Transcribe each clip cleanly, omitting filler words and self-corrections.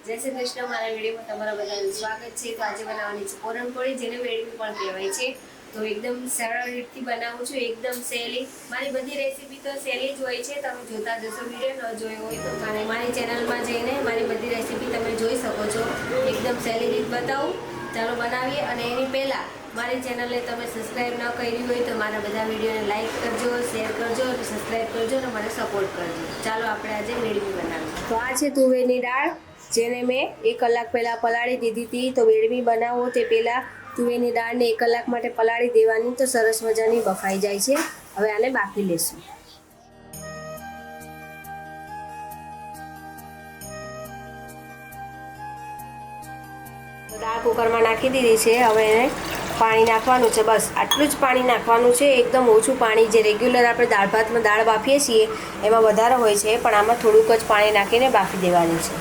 જય શ્રી કૃષ્ણ. મારા વિડીયોમાં તમારા બધાનું સ્વાગત છે. તો આજે બનાવવાની છે પૂરણપોળી, જેને વેડમી પણ કહેવાય છે. તો એકદમ સરળ રીતથી બનાવું છું, એકદમ સહેલી. મારી બધી રેસીપી તો સહેલી જ હોય છે. તમે જોતા જશો, વિડીયો ન જોયો હોય તો મારી ચેનલમાં જઈને મારી બધી રેસીપી તમે જોઈ શકો છો. એકદમ સહેલી રીત બતાવું. ચાલો બનાવીએ. અને એની પહેલાં મારી ચેનલને તમે સબસ્ક્રાઈબ ન કરી હોય તો મારા બધા વિડીયોને લાઈક કરજો, શેર કરજો અને સબસ્ક્રાઈબ કરજો અને મને સપોર્ટ કરજો. ચાલો આપણે આજે વેડમી બનાવીએ. તો આ છે તુવેરની દાળ, જેને મેં 1 કલાક પહેલાં પલાળી દીધી હતી. તો વેડમી બનાવો તે પહેલાં તુવેરની દાળને 1 કલાક માટે પલાળી દેવાની, તો સરસ મજાની બફાઈ જાય છે. હવે આને બાફી લેશું. દાળ કુકરમાં નાખી દીધી છે. હવે એને પાણી નાખવાનું છે. બસ આટલું જ પાણી નાખવાનું છે, એકદમ ઓછું પાણી. જે રેગ્યુલર આપણે દાળ ભાતમાં દાળ બાફીએ છીએ એમાં વધારે હોય છે, પણ આમાં થોડુંક જ પાણી નાખીને બાફી દેવાની છે.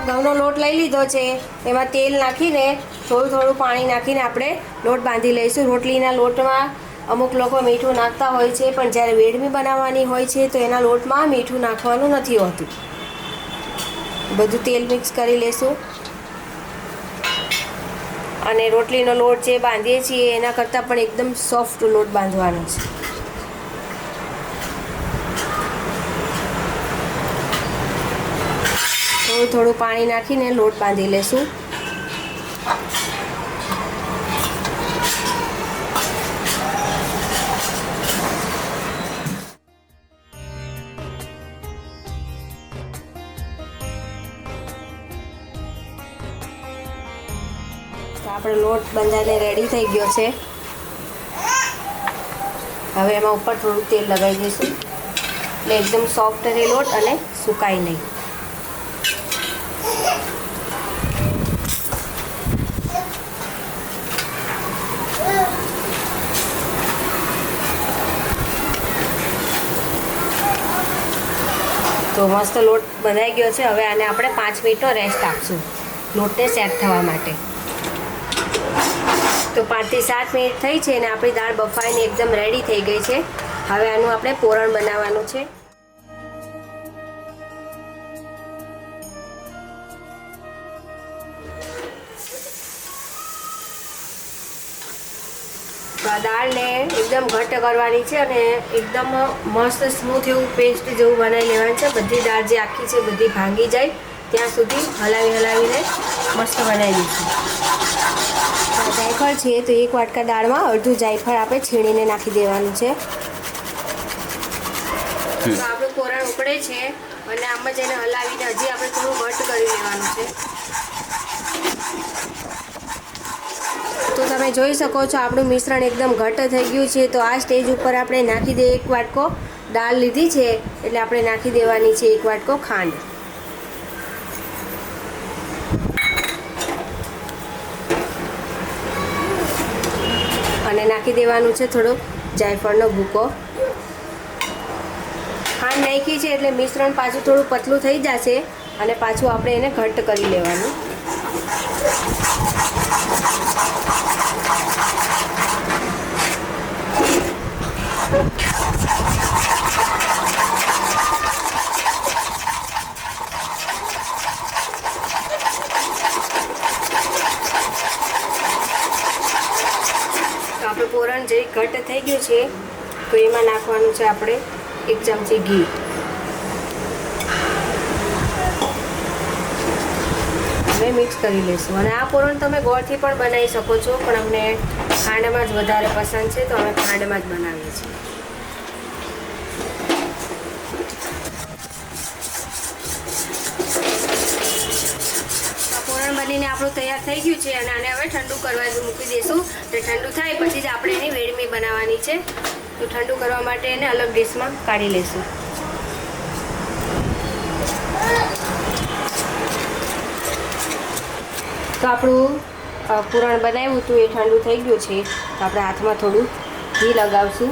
ઘઉંનો લોટ લઈ લીધો છે. એમાં તેલ નાખીને થોડું પાણી નાખીને આપણે લોટ બાંધી લઈશું. રોટલીના લોટમાં અમુક લોકો મીઠું નાખતા હોય છે, પણ જ્યારે વેડમી બનાવવાની હોય છે તો એના લોટમાં મીઠું નાખવાનું નથી હોતું. બધું તેલ મિક્સ કરી લેશું. અને રોટલીનો લોટ જે બાંધીએ છીએ એના કરતાં પણ એકદમ સોફ્ટ લોટ બાંધવાનો છે. થોડું પાણી નાખીને લોટ બાંધી લેશું. તો આપણો લોટ બંધાઈને રેડી થઈ ગયો છે. હવે એમાં ઉપર થોડું તેલ લગાવી દઈશું, એટલે એકદમ સોફ્ટ રહે લોટ અને સુકાય નહીં. તો મસ્ત લોટ બંધાઈ ગયો છે. હવે આને આપણે 5 મિનિટનો રેસ્ટ આપશું લોટને સેટ થવા માટે. તો 5 થી 7 મિનિટ થઈ છે અને આપણી દાળ બફાઈને એકદમ રેડી થઈ ગઈ છે. હવે આનું આપણે પોરણ બનાવવાનું છે. તો આ દાળને એકદમ ઘટ્ટ કરવાની છે અને એકદમ મસ્ત સ્મૂથ એવું પેસ્ટ જેવું બનાવી લેવાનું છે. બધી દાળ જે આખી છે બધી ભાંગી જાય ત્યાં સુધી હલાવીને મસ્ત બનાવી દઈશું. જાયફળ છે તો 1 વાટકા દાળમાં અડધું જાયફળ આપણે છીણીને નાખી દેવાનું છે. તો આપણું પોરણ ઉકળે છે અને આમાં જઈને હલાવીને હજી આપણે થોડું ઘટ્ટ કરી લેવાનું છે. તો તમે જોઈ શકો છો આપણું મિશ્રણ એકદમ ઘટ્ટ થઈ ગયું છે. તો આ સ્ટેજ ઉપર આપણે નાખી દઈએ 1 વાટકો દાળ લીધી છે એટલે આપણે નાખી દેવાની છે 1 વાટકો ખાંડ. અને નાખી દેવાનું છે થોડો જાયફળનો ભૂકો. ખાંડ નાખી છે એટલે મિશ્રણ પાછું થોડું પતલું થઈ જશે અને પાછું આપણે એને ઘટ્ટ કરી લેવાનું. આપણું પોરણ જે ઘટ્ટ થઈ ગયું છે તો એમાં નાખવાનું છે આપણે 1 ચમચી ઘી. હવે મિક્સ કરી લઈશું. અને આ પોરણ તમે ગોળથી પણ બનાવી શકો છો, પણ અમને ખાંડમાં જ વધારે પસંદ છે તો અમે ખાંડમાં જ બનાવીએ છીએ. બનીને આપણું તૈયાર થઈ ગયું છે અને આને હવે ઠંડુ કરવા મૂકી દઈશું. તો ઠંડુ થાય પછી જ આપણે એની વેડમી બનાવવાની છે. તો ઠંડુ કરવા માટે એને અલગ ડીશમાં કાઢી લઈશું. તો આપણું પૂરણ બનાવ્યું હતું એ ઠંડુ થઈ ગયું છે. તો આપણે હાથમાં થોડું ઘી લગાવશું.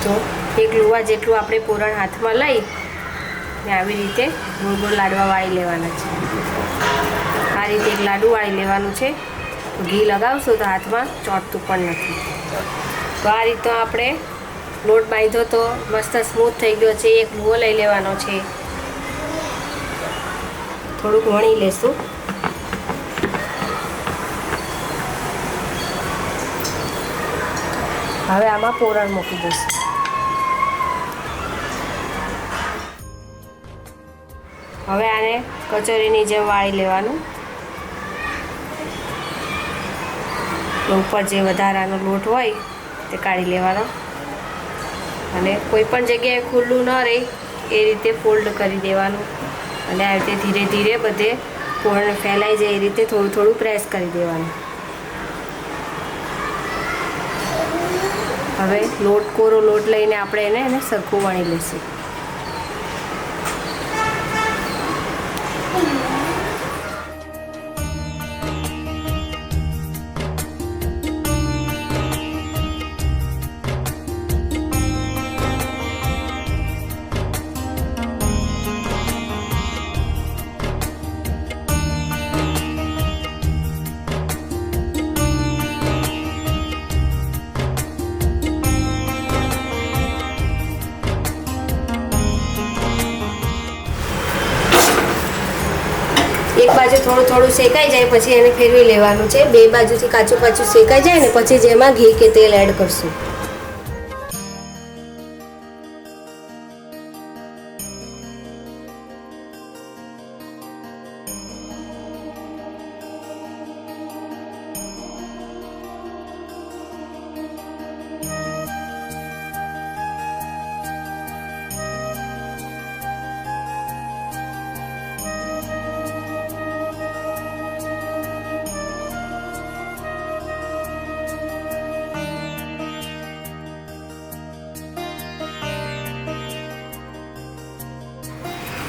તો 1 લુવા જેટલું આપણે પૂરણ હાથમાં લઈ ને આવી રીતે ગોળ ગોળ લાડવા વાળી લેવાના છે. આ રીતે એક લાડુ વાળી લેવાનું છે. તો ઘી લગાવશો તો હાથમાં ચોંટતું પણ નથી. તો આ રીતનો આપણે લોટ બાંધ્યો તો મસ્ત સ્મૂથ થઈ ગયો છે. એક લુઓ લઈ લેવાનો છે, થોડુંક વણી લેશું. હવે આમાં પોરણ મૂકી દઈશું. હવે આને કચોરીની જેમ વાળી લેવાનું. ઉપર જે વધારાનો લોટ હોય તે કાઢી લેવાનો અને કોઈ પણ જગ્યાએ ખુલ્લું ન રહે એ રીતે ફોલ્ડ કરી દેવાનું અને આ રીતે ધીરે ધીરે બધે પૂરણ ફેલાઈ જાય એ રીતે થોડું થોડું પ્રેસ કરી દેવાનું. હવે કોરો લોટ લઈને આપણે એને સરખું વણી લઈશું. એક બાજુ થોડું થોડું શેકાઈ જાય પછી એને ફેરવી લેવાનું છે. બે બાજુથી કાચું કાચું શેકાઈ જાય ને પછી જેમાં ઘી કે તેલ એડ કરશું.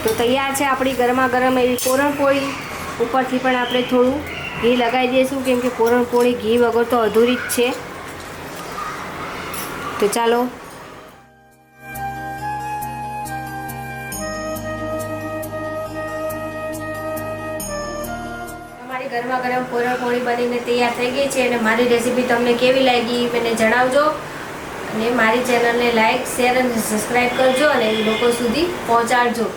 તો તૈયાર છે આપણી ગરમા ગરમ એવી પૂરણપોળી. ઉપરથી પણ આપણે થોડું ઘી લગાવી દઈશું કેમ કે પૂરણપોળી ઘી વગર તો અધૂરી જ છે. તો ચાલો અમારી ગરમા ગરમ પૂરણપોળી બનીને તૈયાર થઈ ગઈ છે અને મારી રેસીપી તમને કેવી લાગી મને જણાવજો અને મારી ચેનલને લાઈક શેર અને સબસ્ક્રાઈબ કરજો અને લોકો સુધી પહોંચાડજો.